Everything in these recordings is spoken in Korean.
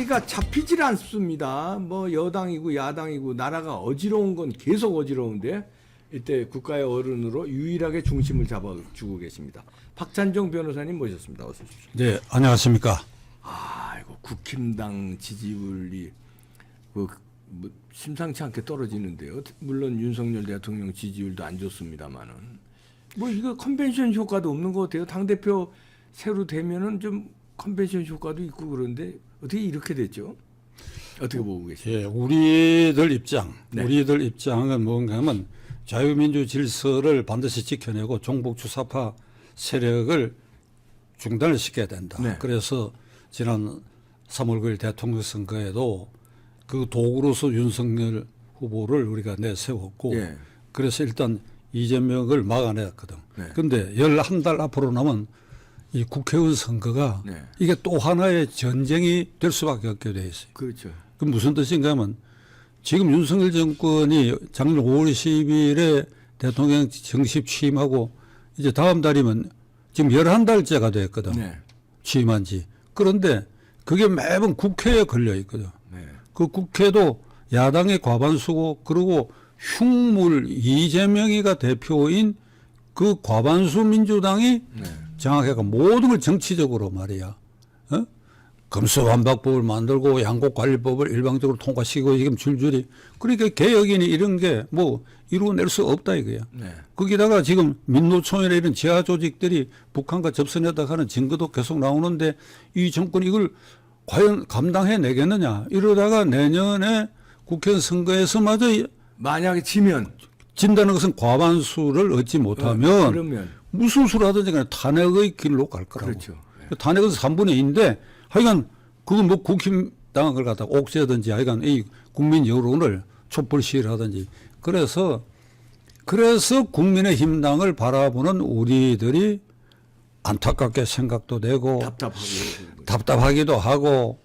자리가 잡히질 않습니다. 뭐 여당이고 야당이고 나라가 어지러운 건 계속 어지러운데 이때 국가의 어른으로 유일하게 중심을 잡아주고 계십니다. 박찬종 변호사님 모셨습니다. 어서 오십시오. 네, 안녕하십니까. 이거 국힘당 지지율이 뭐 심상치 않게 떨어지는데요. 물론 윤석열 대통령 지지율도 안 좋습니다만은 뭐 이거 컨벤션 효과도 없는 것 같아요. 당 대표 새로 되면은 좀 컨벤션 효과도 있고 그런데 어떻게 이렇게 됐죠? 어떻게 보고 계세요? 예, 우리들 입장, 네. 우리들 입장은 뭔가 하면 자유민주 질서를 반드시 지켜내고 종북주사파 세력을 중단을 시켜야 된다. 네. 그래서 지난 3월 9일 대통령 선거에도 그 도구로서 윤석열 후보를 우리가 내세웠고 예. 그래서 일단 이재명을 막아냈거든. 네. 그런데 11달 앞으로 남은 이 국회의원 선거가 네. 이게 또 하나의 전쟁이 될 수밖에 없게 돼 있어요. 그렇죠. 그 무슨 뜻인가 하면 지금 윤석열 정권이 작년 5월 10일에 대통령 정식 취임하고 이제 다음 달이면 지금 11달째가 됐거든. 네. 취임한 지. 그런데 그게 매번 국회에 걸려 있거든. 네. 그 국회도 야당의 과반수고 그리고 흉물 이재명이가 대표인 그 과반수 민주당이 네. 장악해가 모든 걸 정치적으로 말이야. 어? 검수완박법을 만들고 양곡관리법을 일방적으로 통과시키고 지금 줄줄이 그러니까 개혁이니 이런 게 뭐 이루어낼 수 없다 이거야. 네. 거기다가 지금 민노총이나 이런 지하 조직들이 북한과 접선했다 하는 증거도 계속 나오는데 이 정권이 이걸 과연 감당해내겠느냐. 이러다가 내년에 국회 선거에서마저 만약에 지면 진다는 것은 과반수를 얻지 못하면 그러면 무슨 수를 하든지 간에 탄핵의 길로 갈 거라고. 그렇죠. 탄핵은 3분의 2인데 하여간 그거 뭐 국힘당한 걸 갖다가 옥죄든지 하여간 이 국민 여론을 촛불 시위를 하든지 그래서 국민의힘당을 바라보는 우리들이 안타깝게 생각도 되고 답답하기도 하고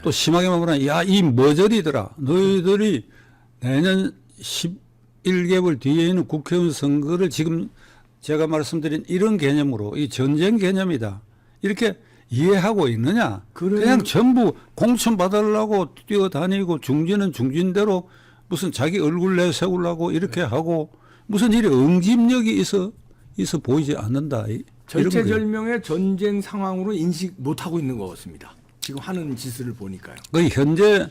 또 심하게 말하면 야, 이 머저리들아 너희들이 내년 11개월 뒤에 있는 국회의원 선거를 지금 제가 말씀드린 이런 개념으로 이 전쟁 개념이다. 이렇게 이해하고 있느냐. 그냥 전부 공천 받으려고 뛰어다니고 중진은 중진대로 무슨 자기 얼굴 내세우려고 이렇게 하고 무슨 일이 응집력이 있어 보이지 않는다. 절체절명의 전쟁 상황으로 인식 못하고 있는 것 같습니다. 지금 하는 짓을 보니까요. 거의 현재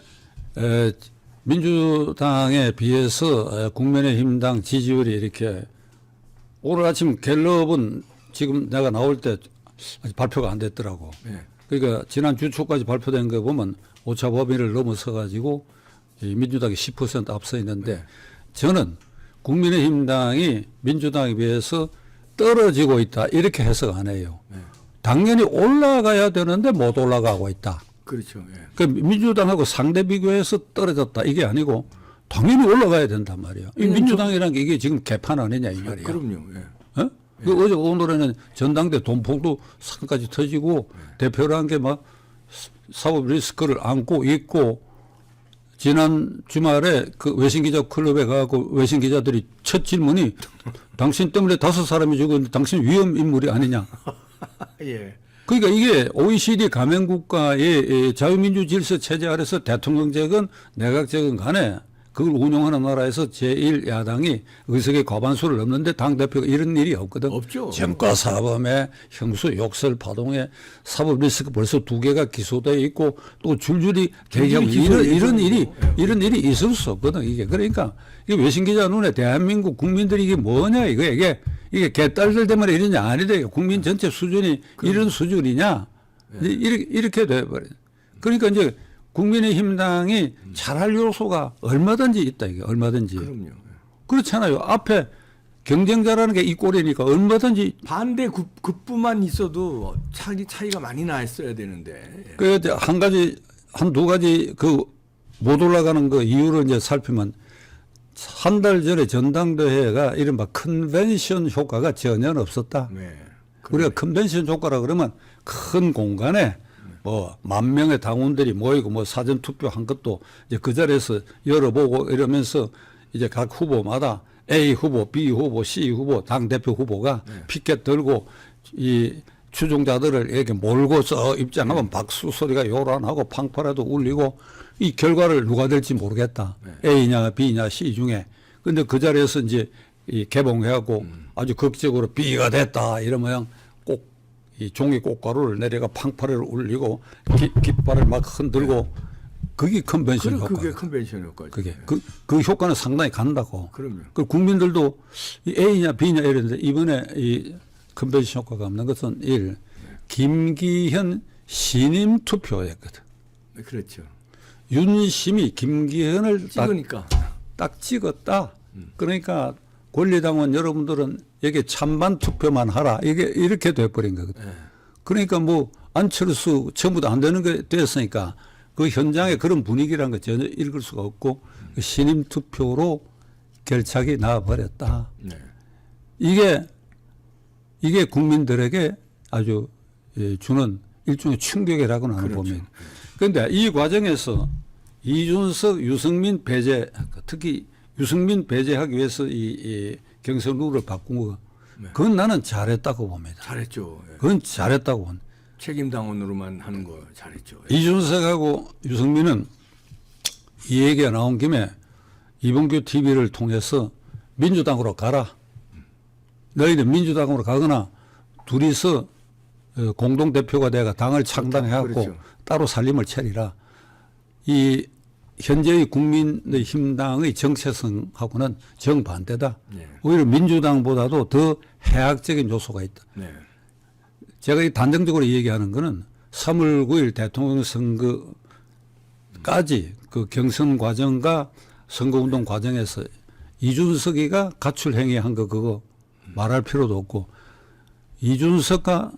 민주당에 비해서 국민의힘당 지지율이 이렇게 오늘 아침 갤럽은 지금 내가 나올 때 아직 발표가 안 됐더라고. 네. 그러니까 지난 주 초까지 발표된 거 보면 오차 범위를 넘어서 가지고 민주당이 10% 앞서 있는데 저는 국민의힘당이 민주당에 비해서 떨어지고 있다 이렇게 해석 안 해요. 네. 당연히 올라가야 되는데 못 올라가고 있다. 그렇죠. 예. 그러니까 민주당하고 상대 비교해서 떨어졌다 이게 아니고 당연히 올라가야 된단 말이야. 이 민주당이라는 게 이게 지금 개판 아니냐 이 말이야. 그럼요. 예. 어? 그 어제 오늘에는 전당대 돈폭도 상까지 터지고 대표라는 게 막 사법 리스크를 안고 있고 지난 주말에 그 외신기자 클럽에 가고 외신기자들이 첫 질문이 당신 때문에 5사람이 죽었는데 당신 위험 인물이 아니냐. 예. 그러니까 이게 OECD 가맹 국가의 자유민주 질서 체제 아래서 대통령제건 내각제건 간에 그걸 운영하는 나라에서 제1야당이 의석의 과반수를 넘는데 당대표가 이런 일이 없거든. 없죠. 점과사범에 형수 욕설 파동에 사법 리스크 벌써 2개가 기소되어 있고 또 줄줄이 대기하고 이런 일이 있을 수 없거든. 이게 그러니까 이게 외신기자 눈에 대한민국 국민들이 이게 뭐냐 이게 개딸들 때문에 이러냐 아니다. 국민 전체 수준이 이런 수준이냐 이렇게 돼버려. 그러니까 이제 국민의힘당이 잘할 요소가 얼마든지 있다 이게 얼마든지. 그럼요. 그렇잖아요. 앞에 경쟁자라는 게 이 꼴이니까 얼마든지. 반대 급부만 있어도 차이가 많이 났어야 되는데. 그 한두 가지 그 못 올라가는 그 이유를 이제 살피면 한 달 전에 전당대회가 이른바 컨벤션 효과가 전혀 없었다. 네. 우리가 컨벤션 효과라 그러면 큰 공간에 뭐 10,000명의 당원들이 모이고 뭐 사전 투표한 것도 이제 그 자리에서 열어보고 이러면서 이제 각 후보마다 A 후보, B 후보, C 후보, 당 대표 후보가 피켓 들고 이 추종자들을 이렇게 몰고서 입장하면 박수 소리가 요란하고 팡파라도 울리고 이 결과를 누가 될지 모르겠다. A냐 B냐 C 중에. 근데 그 자리에서 이제 이 개봉해갖고 아주 극적으로 B가 됐다 이러면 꼭 이 종이 꽃가루를 내려가 팡파라를 울리고 깃발을 막 흔들고 그게 컨벤션 효과. 그게 컨벤션 효과죠. 그게 그 효과는 상당히 간다고. 그럼요. 그 국민들도 이 A냐 B냐 이랬는데 이번에 이 컨벤션 효과가 없는 것은 김기현 신임 투표였거든. 네, 그렇죠. 윤심이 김기현을 찍으니까 딱 찍었다. 그러니까 권리당원 여러분들은 여기 찬반 투표만 하라. 이게 이렇게 돼버린 거거든. 그러니까 뭐 안철수 전부 다 안 되는 게 됐으니까 그 현장에 그런 분위기라는 거 전혀 읽을 수가 없고 그 신임 투표로 결착이 나와버렸다. 네. 이게 국민들에게 아주 주는 일종의 충격이라고 나는 그렇죠. 봅니다. 그런데 이 과정에서 이준석, 유승민 배제, 특히 유승민 배제하기 위해서 이 경선 룰을 바꾼 거, 그건 나는 잘했다고 봅니다. 잘했죠. 예. 그건 잘했다고 봅니다. 책임당원으로만 하는 거 잘했죠. 이준석하고 유승민은 이 얘기가 나온 김에 이봉규 TV를 통해서 민주당으로 가라. 너희들 민주당으로 가거나 둘이서 공동대표가 돼가 당을 창당해갖고 그렇죠. 따로 살림을 차리라. 이 현재의 국민의힘당의 정체성하고는 정반대다. 네. 오히려 민주당보다도 더 해악적인 요소가 있다. 네. 제가 이 단정적으로 얘기하는 거는 3월 9일 대통령 선거까지 그 경선 과정과 선거운동 과정에서 이준석이가 가출 행위한 거 그거 말할 필요도 없고 이준석과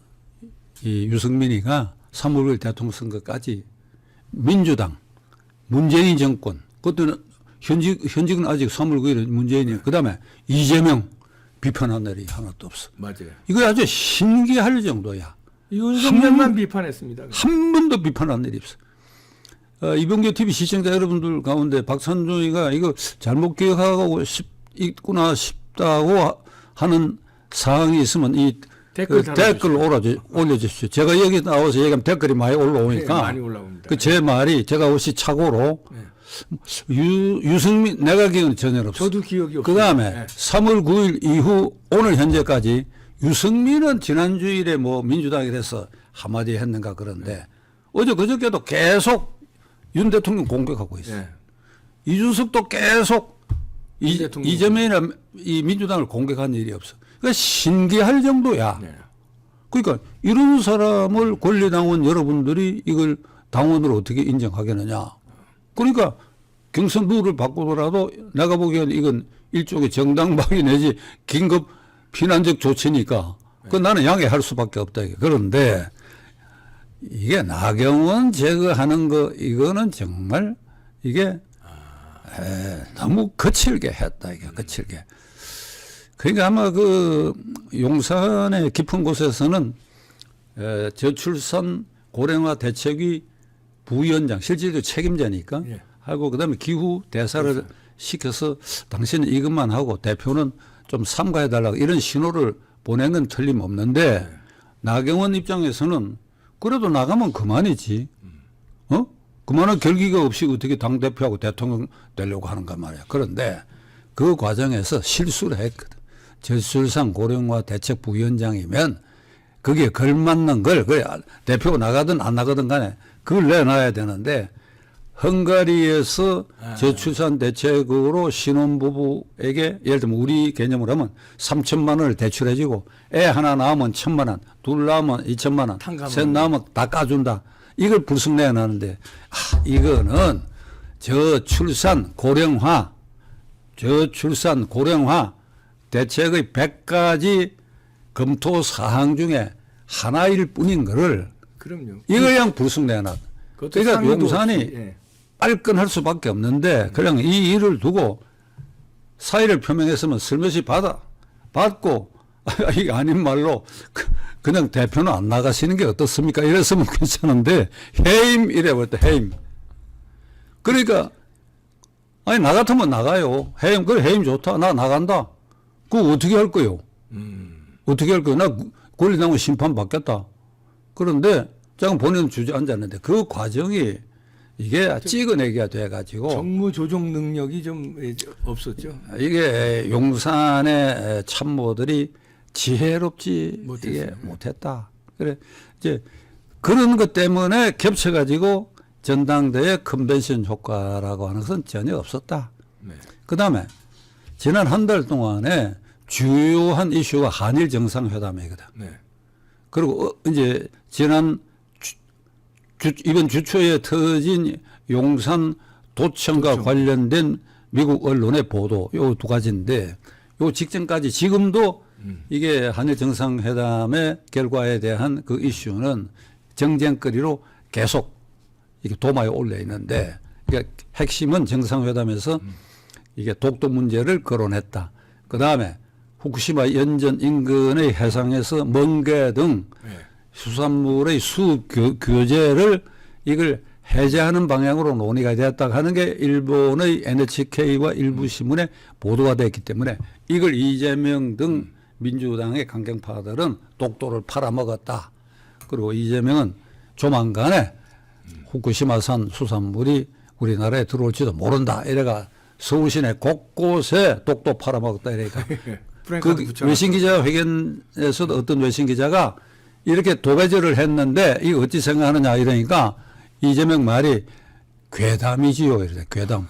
이 유승민이가 3월 9일 대통령 선거까지 민주당 문재인 정권 그것도 현직은 아직 3월 9일은 문재인이에요. 그다음에 이재명 비판한 날이 하나도 없어. 맞아요. 이거 아주 신기할 정도야. 윤석열만 비판했습니다. 한 번도 비판한 일이 없어. 이병규 TV 시청자 여러분들 가운데 박찬종이가 이거 잘못 기억하고 있구나 싶다고 하는 사항이 있으면 이 댓글 올려주십시오. 제가 여기 나와서 얘기하면 댓글이 많이 올라오니까. 네, 많이 올라옵니다. 그 제 말이 제가 혹시 착오로 유승민 내가 기억은 전혀 없어. 저도 기억이 없어요. 그 다음에 네. 3월 9일 이후 오늘 현재까지 유승민은 지난주일에 뭐 민주당이 돼서 한마디 했는가 그런데 어제 그저께도 계속 윤 대통령 공격하고 있어요. 네. 이준석도 계속 대통령 이재명이나 이 민주당을 공격한 일이 없어. 그러니까 신기할 정도야. 네. 그러니까 이런 사람을 권리당원 여러분들이 이걸 당원으로 어떻게 인정하겠느냐. 그러니까 경선 룰을 바꾸더라도 내가 보기에는 이건 일종의 정당방위 내지 긴급 피난적 조치니까 그 나는 양해할 수밖에 없다. 그런데 이게 나경원 제거하는 거 이거는 정말 이게 너무 거칠게 했다. 이게 거칠게. 그러니까 아마 그 용산의 깊은 곳에서는 저출산 고령화 대책위 부위원장 실질적으로 책임자니까 예. 하고 그다음에 기후 대사를 그렇죠. 시켜서 당신은 이것만 하고 대표는 좀 삼가해달라고 이런 신호를 보낸 건 틀림없는데 나경원 입장에서는 그래도 나가면 그만이지. 그만한 결기가 없이 어떻게 당대표하고 대통령 되려고 하는가 말이야. 그런데 그 과정에서 실수를 했거든. 저출산 고령화 대책 부위원장이면 거기에 걸맞는 걸, 그래, 대표가 나가든 안 나가든 간에 그걸 내놔야 되는데 헝가리에서 저출산 대책으로 신혼부부에게 예를 들면 우리 개념으로 하면 3천만 원을 대출해주고 애 하나 낳으면 1,000만 원, 둘 낳으면 2천만 원, 셋 낳으면 다 까준다. 이걸 불쑥 내놨는데 이거는 저출산 고령화 대책의 100가지 검토 사항 중에 하나일 뿐인 거를 그럼요. 이걸 그냥 불쑥 내놨. 그러니까 용산이 예. 빨끈할 수밖에 없는데 그냥 이 일을 두고 사의를 표명했으면 슬며시 받고 이게 아닌 말로 그냥 대표는 안 나가시는 게 어떻습니까? 이랬으면 괜찮은데 해임 이래버렸다. 해임. 그러니까 아니 나 같으면 나가요. 해임 그래 해임 좋다. 나 나간다. 그거 어떻게 할 거요? 어떻게 할 거요? 나 권리당원 심판받겠다. 그런데 자꾸 본인은 주저앉았는데 그 과정이 이게 찍어내기가 돼가지고 정무 조종 능력이 좀 없었죠. 이게 용산의 참모들이 지혜롭지 못했어요. 이게 못했다. 그래 이제 그런 것 때문에 겹쳐가지고 전당대회 컨벤션 효과라고 하는 것은 전혀 없었다. 네. 그다음에 지난 한 달 동안에 주요한 이슈가 한일 정상회담이거든. 네. 그리고 이제 지난 이번 주 초에 터진 용산 도청과 관련된 미국 언론의 보도 요 두 가지인데 요 직전까지 지금도 이게 한일 정상회담의 결과에 대한 그 이슈는 정쟁거리로 계속 이게 도마에 올려 있는데 그러니까 핵심은 정상회담에서 이게 독도 문제를 거론했다. 그 다음에 후쿠시마 연전 인근의 해상에서 멍게 등 네. 수산물의 수입 규제를 이걸 해제하는 방향으로 논의가 되었다 하는 게 일본의 NHK와 일부 신문에 보도가 됐기 때문에 이걸 이재명 등 민주당의 강경파들은 독도를 팔아먹었다. 그리고 이재명은 조만간에 후쿠시마산 수산물이 우리나라에 들어올지도 모른다. 이래가 서울시내 곳곳에 독도 팔아먹었다. 이러니까 그 외신 기자 회견에서도 어떤 외신 기자가 이렇게 도배절을 했는데 이거 어찌 생각하느냐 이러니까 이재명 말이 괴담이지요. 이래 괴담.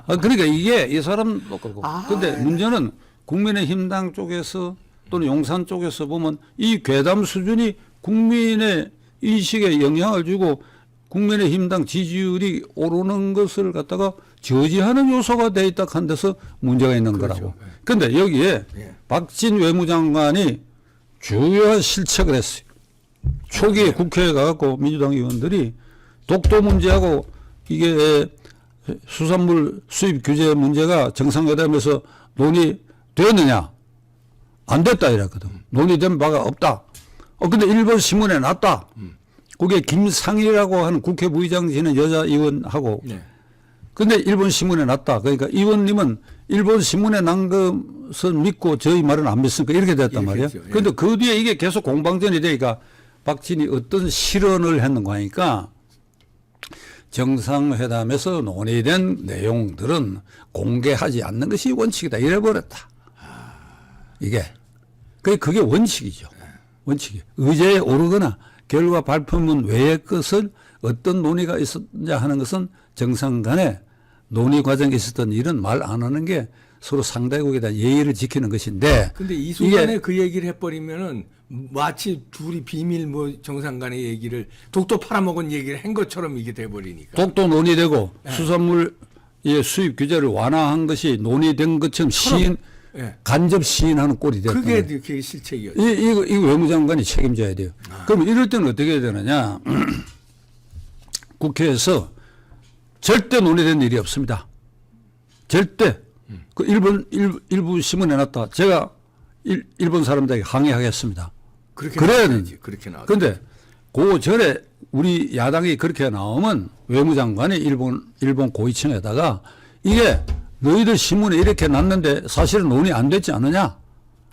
그러니까 이게 이 사람도 그렇고. 근데 문제는 국민의힘당 쪽에서 또는 용산 쪽에서 보면 이 괴담 수준이 국민의 인식에 영향을 주고 국민의힘당 지지율이 오르는 것을 갖다가 저지하는 요소가 돼 있다 한 데서 문제가 있는 그렇죠. 거라고. 그런데 여기에 박진 외무장관이 주요한 실책을 했어요. 초기에 국회에 가갖고 민주당 의원들이 독도 문제하고 이게 수산물 수입 규제 문제가 정상회담에서 논의되었느냐? 안 됐다 이랬거든. 논의된 바가 없다. 근데 일본 신문에 났다. 그게 김상희라고 하는 국회 부의장 지는 여자 의원하고. 네. 근데 일본 신문에 났다. 그러니까 의원님은 일본 신문에 난 것은 믿고 저희 말은 안 믿습니까? 이렇게 됐단 말이에요. 예. 그런데 그 뒤에 이게 계속 공방전이 되니까 박진이 어떤 실언을 했는가 하니까 정상회담에서 논의된 내용들은 공개하지 않는 것이 원칙이다. 이래버렸다. 이게. 그게 원칙이죠. 원칙이. 의제에 오르거나 결과 발표문 외의 것을 어떤 논의가 있었냐 하는 것은 정상 간에 논의 과정에 있었던 일은 말 안 하는 게 서로 상대국에 대한 예의를 지키는 것인데. 근데 이 순간에 그 얘기를 해버리면은 마치 둘이 비밀 뭐 정상 간의 얘기를 독도 팔아먹은 얘기를 한 것처럼 이게 돼버리니까. 독도 논의되고 수산물 수입 규제를 완화한 것이 논의된 것처럼 시인, 간접 시인하는 꼴이 됐다. 그게 실책이었죠. 이거 외무장관이 책임져야 돼요. 그럼 이럴 때는 어떻게 해야 되느냐. 국회에서 절대 논의된 일이 없습니다. 절대. 그 일부 신문에 났다. 제가 일본 사람들에게 항의하겠습니다. 그래야 되지. 그렇게 나왔죠. 그런데 그 전에 우리 야당이 그렇게 나오면 외무장관이 일본 고위층에다가 이게 너희들 신문에 이렇게 났는데 사실은 논의 안 됐지 않느냐?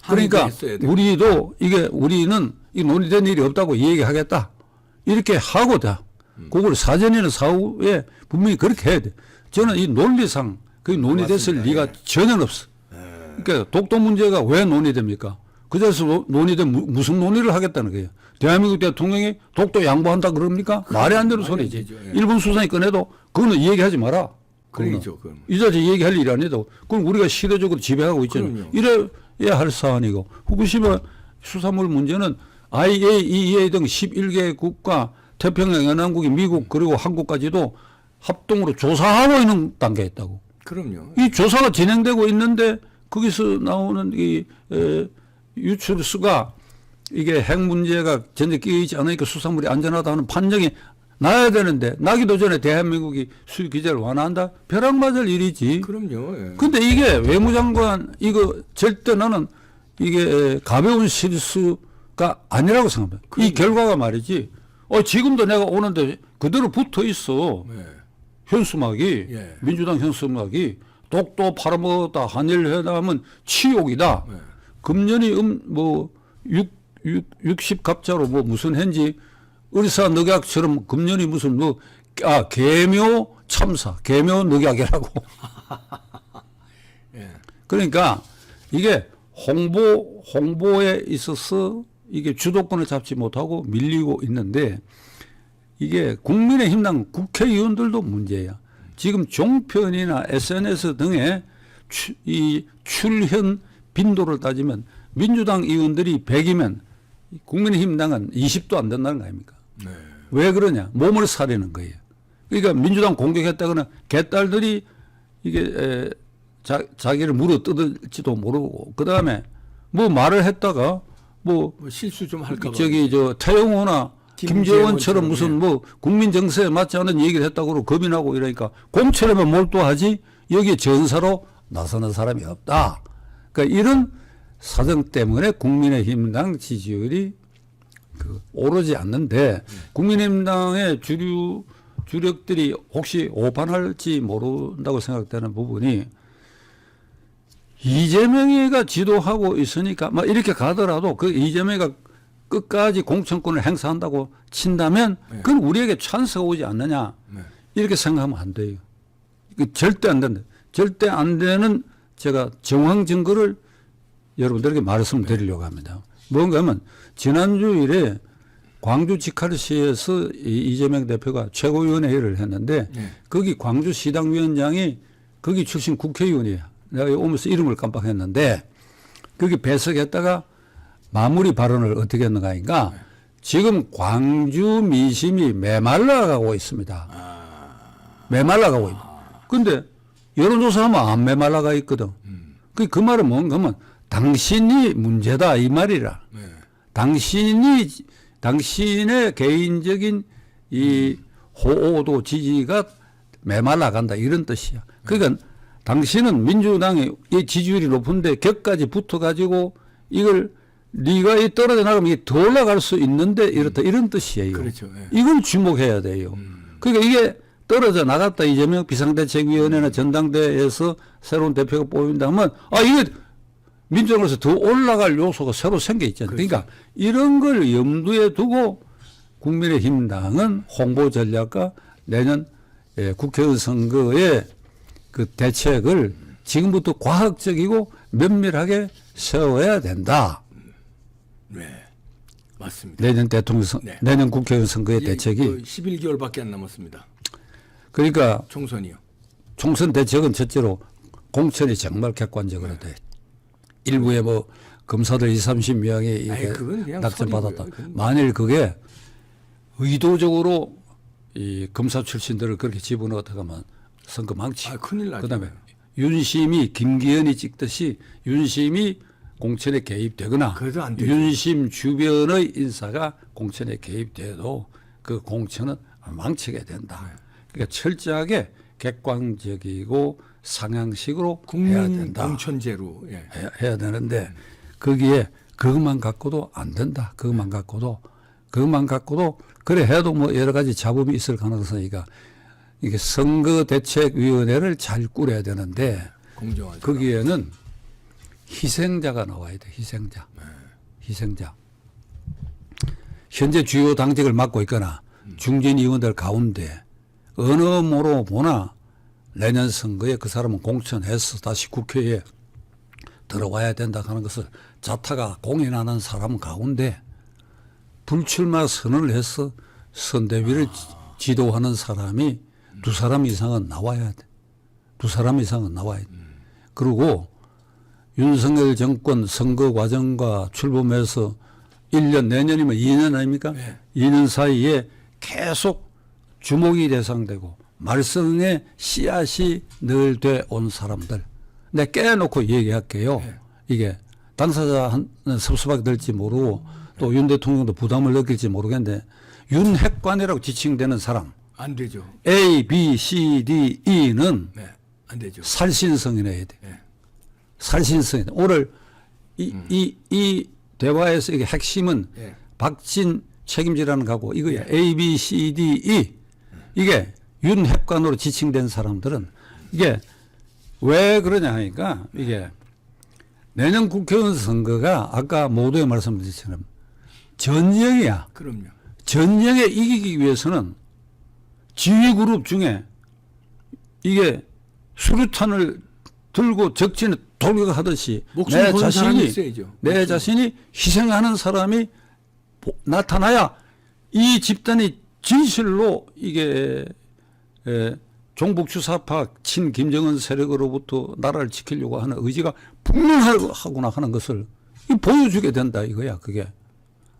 그러니까 우리도 우리는 이 논의된 일이 없다고 얘기하겠다. 이렇게 하고 다. 그걸 사전이나 사후에 분명히 그렇게 해야 돼. 저는 이 논리상 그게 논의됐을 리가 전혀 없어. 그러니까 독도 문제가 왜 논의됩니까? 그 자리에서 논의된 무슨 논의를 하겠다는 거예요. 대한민국 대통령이 독도 양보한다 그럽니까? 말이 안 되는 소리지. 일본 수상이 꺼내도 그거는 얘기하지 마라. 그러죠. 이 자리에 얘기할 일이 아니도 그럼 우리가 시대적으로 지배하고 있잖아요. 이래야 할 사안이고 후쿠시마 수산물 문제는 IAEA 등 11개 국가 태평양 연안국이 미국 그리고 한국까지도 합동으로 조사하고 있는 단계에 있다고. 그럼요. 이 조사가 진행되고 있는데 거기서 나오는 이 유출수가 이게 핵 문제가 전혀 끼어있지 않으니까 수산물이 안전하다는 판정이 나야 되는데 나기도 전에 대한민국이 수입 규제를 완화한다? 벼락 맞을 일이지. 그럼요. 근데 이게 외무장관 이거 절대 나는 이게 가벼운 실수가 아니라고 생각합니다. 이 결과가 말이지. 지금도 내가 오는데 그대로 붙어 있어. 현수막이 민주당 현수막이 독도 팔아먹었다 한일회담은 치욕이다. 금년이 60갑자로 뭐 무슨 현지 의사 늑약처럼 금년이 무슨 계묘 참사, 계묘 늑약이라고. 예. 그러니까 이게 홍보에 있어서 이게 주도권을 잡지 못하고 밀리고 있는데 이게 국민의힘당 국회의원들도 문제야. 지금 종편이나 SNS 등의 이 출현 빈도를 따지면 민주당 의원들이 100이면 국민의힘당은 20도 안 된다는 거 아닙니까? 네. 왜 그러냐? 몸을 사려는 거예요. 그러니까 민주당 공격했다거나 개딸들이 이게 자기를 물어 뜯을지도 모르고 그 다음에 뭐 말을 했다가 뭐 실수 좀 할까 봐. 저기 태영호나 김재원처럼 무슨 뭐 국민 정서에 맞지 않은 얘기를 했다고 그러고 겁이 나고 이러니까 공천에만 몰두하지 여기에 전사로 나서는 사람이 없다. 그러니까 이런 사정 때문에 국민의힘당 지지율이 오르지 않는데 국민의힘당의 주력들이 혹시 오판할지 모른다고 생각되는 부분이 이재명이가 지도하고 있으니까 막 이렇게 가더라도 그 이재명이가 끝까지 공천권을 행사한다고 친다면 그건 우리에게 찬스가 오지 않느냐 이렇게 생각하면 안 돼요. 절대 안 된다. 절대 안 되는 제가 정황 증거를 여러분들에게 말씀드리려고 합니다. 뭔가 하면 지난주일에 광주 직할시에서 이재명 대표가 최고위원회의를 했는데 거기 광주시당위원장이 거기 출신 국회의원이에요. 내가 오면서 이름을 깜빡했는데 거기 배석했다가 마무리 발언을 어떻게 했는가 하니까 지금 광주 민심이 메말라가고 있습니다. 메말라가고 있다. 근데 여론조사하면 안 메말라가 있거든. 그 말은 뭔가 하면 당신이 문제다 이 말이라. 당신의 개인적인 이 호도 지지가 메말라간다 이런 뜻이야. 그러니까 당신은 민주당의 이 지지율이 높은데 격까지 붙어가지고 이걸 네가 이 떨어져 나가면 이게 더 올라갈 수 있는데 이렇다 이런 뜻이에요. 그렇죠. 예. 이걸 주목해야 돼요. 그러니까 이게 떨어져 나갔다 이재명 비상대책위원회나 전당대회에서 새로운 대표가 뽑힌다 하면 이게 민주당에서 더 올라갈 요소가 새로 생겨 있잖아요. 그렇죠. 그러니까 이런 걸 염두에 두고 국민의힘당은 홍보 전략과 내년 국회의원 선거의 그 대책을 지금부터 과학적이고 면밀하게 세워야 된다. 네, 맞습니다. 내년 대통령 내년 국회의원 선거의 대책이 11개월밖에 안 남았습니다. 그러니까 총선이요. 총선 대책은 첫째로 공천이 정말 객관적으로 돼. 일부에 뭐 검사들 20, 30명이 낙찰 받았다. 만일 그게 의도적으로 이 검사 출신들을 그렇게 집어넣었다가면 선거 망치. 큰일 나죠. 그다음에 윤심이 김기현이 찍듯이 윤심이 공천에 개입되거나 그래도 안 되죠. 윤심 주변의 인사가 공천에 개입돼도 그 공천은 망치게 된다. 그러니까 철저하게 객관적이고 상향식으로 해야 된다. 공천제로 해야 되는데 거기에 그것만 갖고도 안 된다. 그것만 갖고도 그래 해도 뭐 여러 가지 잡음이 있을 가능성이니까 이게 선거대책위원회를 잘 꾸려야 되는데 공정하죠. 거기에는 희생자가 나와야 돼. 희생자. 현재 주요 당직을 맡고 있거나 중진 의원들 가운데 어느 모로 보나 내년 선거에 그 사람은 공천해서 다시 국회에 들어와야 된다 하는 것을 자타가 공인하는 사람 가운데 불출마 선언을 해서 선대위를 지도하는 사람이 두 사람 이상은 나와야 돼. 그리고 윤석열 정권 선거 과정과 출범해서 1년, 내년이면 2년 아닙니까? 2년 사이에 계속 주목이 대상되고 말썽의 씨앗이 늘 돼 온 사람들. 내가 깨놓고 얘기할게요. 이게 당사자는 섭섭하게 될지 모르고 또 윤 대통령도 부담을 느낄지 모르겠는데 윤핵관이라고 지칭되는 사람. 안 되죠. A, B, C, D, E는 안 되죠. 살신성이어야 돼. 살신성이 돼. 오늘 이 대화에서 이게 핵심은 박진 책임지라는 거고 이거야. A, B, C, D, E. 이게 윤핵관으로 지칭된 사람들은 이게 왜 그러냐 하니까 이게 내년 국회의원 선거가 아까 모두에 말씀드렸처럼 전쟁이야. 그럼요. 전쟁에 이기기 위해서는 지휘 그룹 중에 이게 수류탄을 들고 적진에 돌격하듯이 목숨 내 거는 사람이 자신이 있어야죠. 내 목숨. 자신이 희생하는 사람이 나타나야 이 집단이 진실로 이게 종북주사파 친 김정은 세력으로부터 나라를 지키려고 하는 의지가 분명하구나 하는 것을 보여주게 된다 이거야 그게.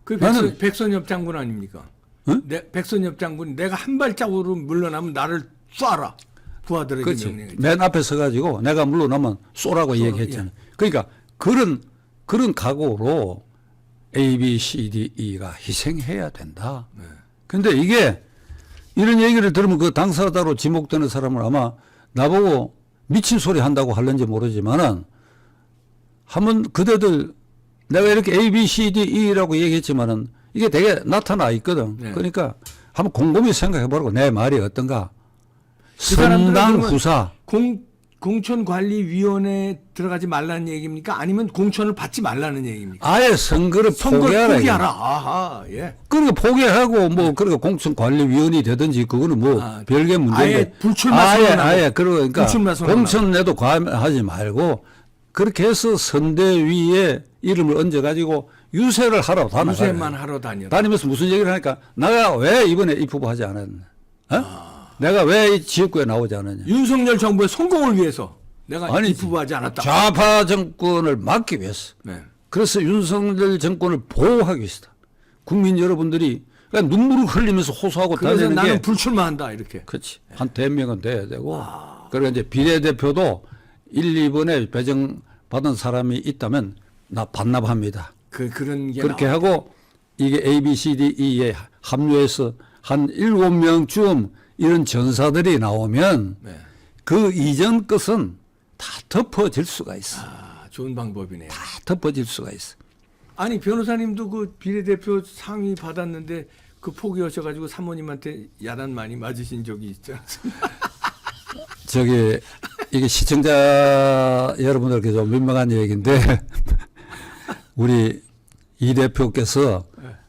그 나는- 백선엽 장군 아닙니까? 응? 백선엽 장군이 내가 한 발자국으로 물러나면 나를 쏴라. 부하들에게 그렇지. 명령했죠. 맨 앞에 서가지고 내가 물러나면 쏘라고 얘기했잖아. 그러니까 그런 각오로 A, B, C, D, E가 희생해야 된다. 네. 근데 이게 이런 얘기를 들으면 그 당사자로 지목되는 사람은 아마 나보고 미친 소리 한다고 할는지 모르지만은 한번 그대들 내가 이렇게 A, B, C, D, E라고 얘기했지만은 이게 되게 나타나 있거든. 네. 그러니까 한번 곰곰이 생각해 보라고 내 말이 어떤가. 사람들은 선당 그러면 후사. 공천관리위원회에 들어가지 말라는 얘기입니까? 아니면 공천을 받지 말라는 얘기입니까? 아예 선거를 선거를 포기하라. 포기하라. 아하, 예. 그러니까 포기하고 뭐 그러니까 공천관리위원이 되든지 그거는 뭐 아, 별개 문제인데 아예 불출마 아예 선언하고. 그러니까 불출마 선언하고. 공천에도 과하지 말고 그렇게 해서 선대위에 이름을 얹어 가지고 유세를 하러 유세만 하러 다녀. 다니면서 무슨 얘기를 하니까 내가 왜 이번에 입후보하지 않았나? 내가 왜 이 지역구에 나오지 않았냐? 윤석열 정부의 성공을 위해서 내가 아니지. 입후보하지 않았다. 좌파 정권을 막기 위해서. 네. 그래서 윤석열 정권을 보호하기 위해서다. 국민 여러분들이 그러니까 눈물을 흘리면서 호소하고 그래서 다니는 나는 게 불출마한다 이렇게. 그렇지. 한 대명은 돼야 되고. 그리고 이제 비례대표도 1, 2번에 배정받은 사람이 있다면 나 반납합니다. 그런 게 그렇게 하고 이게 A, B, C, D, E에 합류해서 한 7명쯤 이런 전사들이 나오면 네. 그 이전 것은 다 덮어질 수가 있어. 좋은 방법이네요. 다 덮어질 수가 있어. 아니 변호사님도 그 비례대표 상위 받았는데 그 포기하셔가지고 사모님한테 야단 많이 맞으신 적이 있죠. 저기 이게 시청자 여러분들께 좀 민망한 얘기인데 우리 이 대표께서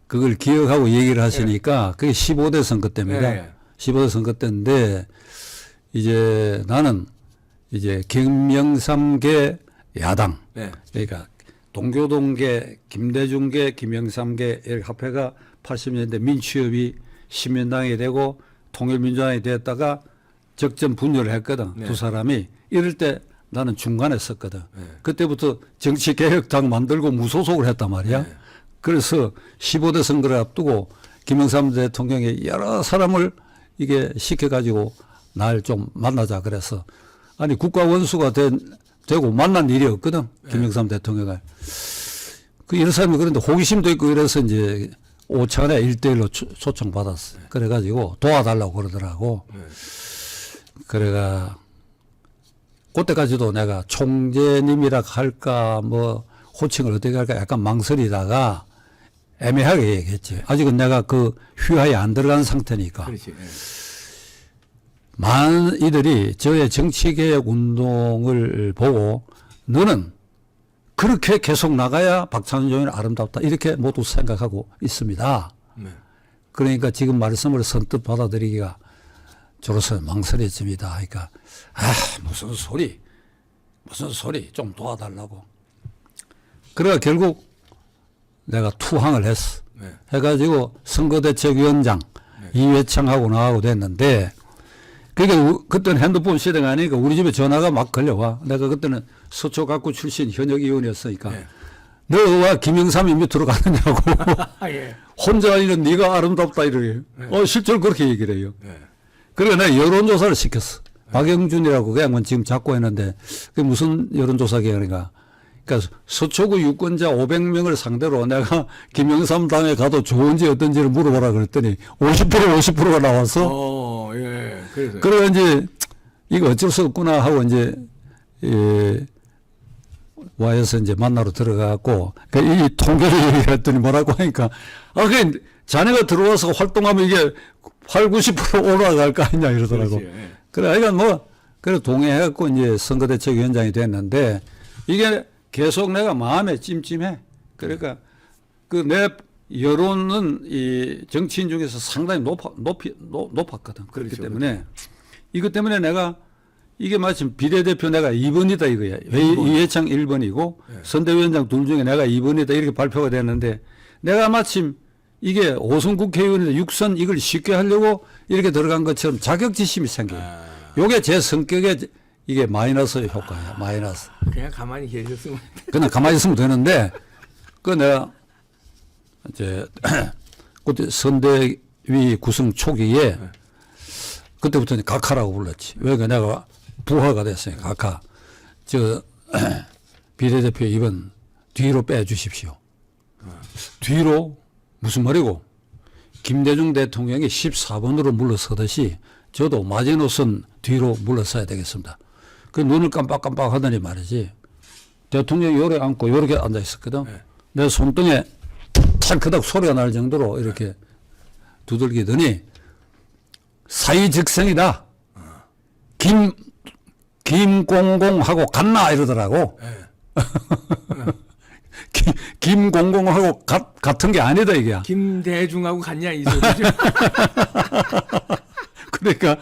그걸 기억하고 얘기를 하시니까 그게 15대 선거 때입니다. 네. 15대 선거 때인데 이제 나는 이제 김영삼계 야당 네. 그러니까 동교동계 김대중계 김영삼계 이렇게 합해가 80년대 민취협이 신민당이 되고 통일민주당이 됐다가 적전 분열을 했거든. 네. 두 사람이 이럴 때 나는 중간에 섰거든. 네. 그때부터 정치개혁당 만들고 무소속을 했단 말이야. 네. 그래서 15대 선거를 앞두고 김영삼 대통령이 여러 사람을 이게 시켜가지고 날 좀 만나자 그래서 아니 국가 원수가 되고 만난 일이 없거든. 김영삼 대통령을. 그 이런 사람이 그런데 호기심도 있고 이래서 이제 오찬에 1대1로 초청받았어. 그래가지고 도와달라고 그러더라고. 그래가 그때까지도 내가 총재님이라 할까 뭐 호칭을 어떻게 할까 약간 망설이다가 애매하게 얘기했지. 아직은 내가 그 휘하에 안 들어간 상태니까. 그렇지. 예. 많은 이들이 저의 정치개혁 운동을 보고 너는 그렇게 계속 나가야 박찬종이 아름답다 이렇게 모두 생각하고 있습니다. 네. 그러니까 지금 말씀을 선뜻 받아들이기가 저로서 망설여집니다. 그러니까 무슨 소리 좀 도와달라고. 그래가 결국 내가 투항을 했어. 네. 해가지고 선거대책위원장 이회창하고 나하고 됐는데 그러니까 그때는 핸드폰 시대가 아니니까 우리 집에 전화가 막 걸려와. 내가 그때는 서초갑구 출신 현역의원이었으니까 네. 너와 김영삼이 밑으로 가느냐고. 예. 혼자 있는 네가 아름답다 이래요. 실제로 그렇게 얘기를 해요. 네. 그래 내가 여론조사를 시켰어. 박영준이라고 그 양반 지금 잡고 했는데 그게 무슨 여론조사 기관인가. 그러니까 서초구 유권자 500명을 상대로 내가 김영삼 당에 가도 좋은지 어떤지를 물어보라 그랬더니 50%가 나와서 예. 그래서. 그래 이제 이거 어쩔 수 없구나 하고 이제 와에서 이제 만나러 들어가고 이 통계를 얘기했더니 뭐라고 하니까 그 자네가 들어와서 활동하면 이게 80~90% 올라갈 거 아니냐 이러더라고. 그렇지, 예. 그래 그러니까 뭐 그래 동의해갖고 이제 선거대책위원장이 됐는데 이게 계속 내가 마음에 찜찜해. 그러니까 그 내 여론은 이 정치인 중에서 상당히 높았거든. 그렇기 그렇죠, 때문에 이것 때문에 내가 이게 마침 비례대표 내가 2번이다 이거야. 이해창 1번이고 네. 선대위원장 둘 중에 내가 2번이다 이렇게 발표가 됐는데 내가 마침 이게 5선 국회의원인데 6선 이걸 쉽게 하려고 이렇게 들어간 것처럼 자격지심이 생겨요. 요게 제 성격에 이게 마이너스 효과야. 마이너스. 그냥 가만히 계셨으면 그냥 가만히 있으면 되는데 그 내가 이제 그때 선대위 구성 초기에 그때부터 각하라고 불렀지. 왜 그 내가 부하가 됐어요. 각하. 저 비례대표 이번 뒤로 빼 주십시오. 뒤로 무슨 말이고 김대중 대통령이 14번으로 물러서듯이 저도 마지노선 뒤로 물러서야 되겠습니다. 그 눈을 깜빡깜빡 하더니 말이지. 대통령이 요래 앉고 요렇게 앉아 있었거든. 네. 내 손등에 찰크닥 소리가 날 정도로 이렇게 두들기더니 사이즉생이다. 김공공하고 같나 이러더라고. 네. 김공공하고 같은 게 아니다 이게. 김대중하고 같냐 이 소리죠. 그러니까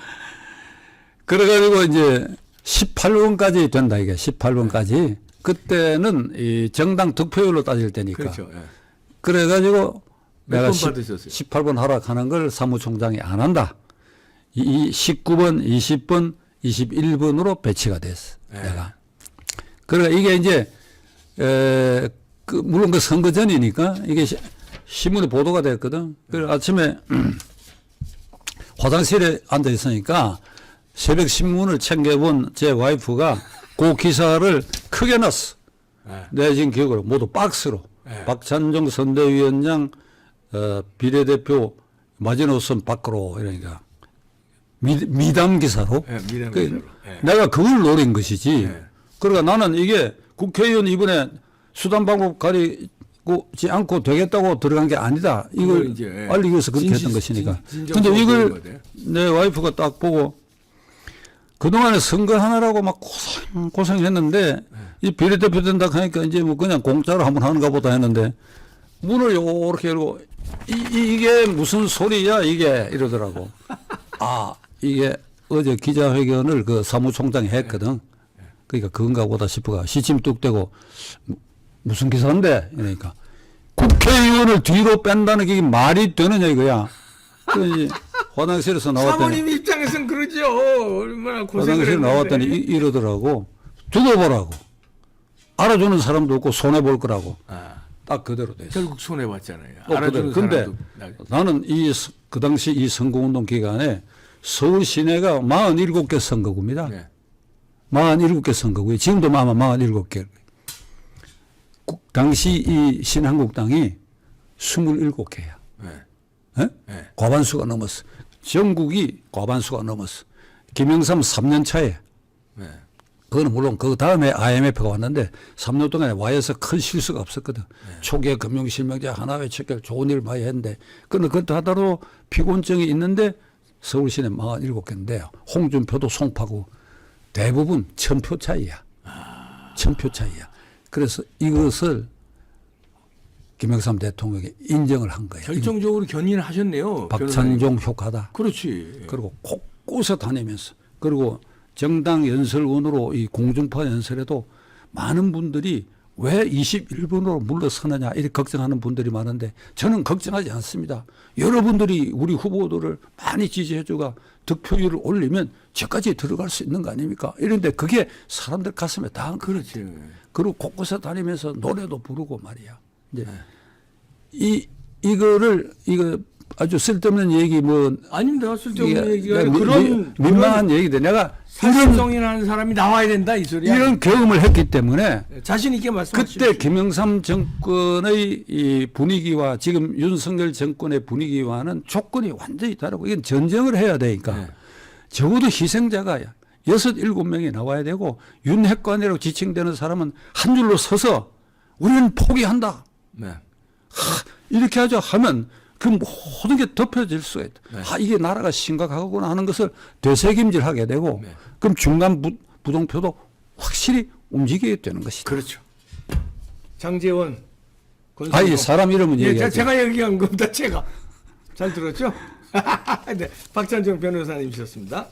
그래가지고 이제 18번까지 된다 이게 18번까지. 그때는 이 정당 득표율로 따질 때니까. 그렇죠. 예. 그래가지고 몇 내가 번 받으셨어요? 18번 하락하는 걸 사무총장이 안 한다. 이 19번, 20번, 21번으로 배치가 됐어. 네. 내가. 그러니까 이게 이제 물론 그 선거 전이니까 이게 신문에 보도가 됐거든. 그래서 아침에 화장실에 앉아 있으니까 새벽 신문을 챙겨본 제 와이프가 그 기사를 크게 놨어. 네. 내 지금 기억으로 모두 박스로. 네. 박찬종 선대위원장 비례대표 마지노선 밖으로 이러니까 미담 기사로. 네, 미담 그 기사로. 네. 내가 그걸 노린 것이지. 네. 그러니까 나는 이게 국회의원 이번에 수단 방법 가리지 않고 되겠다고 들어간 게 아니다. 이걸 이제, 예. 알리기 위해서 그렇게 했던 것이니까. 진정성 근데 이걸 보는 거죠. 내 와이프가 딱 보고 그동안에 선거 하느라고 막 고생했는데 이 비례대표 된다 하니까 이제 뭐 그냥 공짜로 한번 하는가 보다 했는데 문을 요렇게 열고 이게 무슨 소리야 이게 이러더라고. 아 이게 어제 기자회견을 그 사무총장이 했거든. 그러니까 그건가 보다 싶어가 시침 뚝 떼고 무슨 기사인데 이러니까 국회의원을 뒤로 뺀다는 게 말이 되느냐 이거야. 그러니 화장실에서 나왔더니 사모님 입장에서는 그러죠. 얼마나 고생을 화장실에 했는데. 나왔더니 이러더라고. 두고 보라고. 알아주는 사람도 없고 손해 볼 거라고. 아, 딱 그대로 됐어. 결국 손해 봤잖아요. 그대로. 알아주는 근데 사람도 나는 그 당시 이 선거운동 기간에 서울 시내가 47개 선거구입니다. 네. 47개 선거구에 지금도 아마 47개. 당시 이 신한국당이 27개야. 네. 예? 네. 과반수가 넘었어. 전국이 과반수가 넘었어. 김영삼 3년 차에. 네. 그거는 물론 그 다음에 IMF가 왔는데 3년 동안에 와이에서 큰 실수가 없었거든. 초기에 금융실명제 하나 외척결 좋은 일 많이 했는데 근데 그것도 하더라도 피곤증이 있는데 서울 시내 47개인데요. 홍준표도 송파구 대부분 1000표 차이야. 1000표 차이야. 그래서 이것을 김영삼 대통령이 인정을 한 거예요. 결정적으로 견인을 하셨네요. 박찬종 효과다. 그렇지. 그리고 곳곳에 다니면서 그리고 정당 연설원으로 이 공중파 연설에도 많은 분들이 왜 21번으로 물러서느냐 이렇게 걱정하는 분들이 많은데 저는 걱정하지 않습니다. 여러분들이 우리 후보들을 많이 지지해주가 득표율을 올리면 저까지 들어갈 수 있는 거 아닙니까? 이런데 그게 사람들 가슴에 닿은 거 그렇지. 그리고 곳곳에 다니면서 노래도 부르고 말이야. 이제 이거 아주 쓸데없는 얘기 뭐 아닙니다. 쓸데없는 이게 얘기가 내가 그런 민망한 얘기들 내가 사실성이 나는 사람이 나와야 된다 이 소리야. 이런 경험을 했기 때문에 자신 있게 말씀하십시오. 그때 김영삼 정권의 이 분위기와 지금 윤석열 정권의 분위기와는 조건이 완전히 다르고 이건 전쟁을 해야 되니까 네. 적어도 희생자가 6, 7명이 나와야 되고 윤핵관이라고 지칭되는 사람은 한 줄로 서서 우리는 포기한다. 네. 이렇게 하자 하면 그 모든 게 덮여질 수가 있다. 네. 이게 나라가 심각하구나 하는 것을 되새김질하게 되고 네. 그럼 중간 부동표도 확실히 움직이게 되는 것이다. 그렇죠. 장제원 아니 사람 이름은 예, 얘기하지. 제가 얘기한 겁니다. 제가 잘 들었죠? 네, 박찬정 변호사님이셨습니다.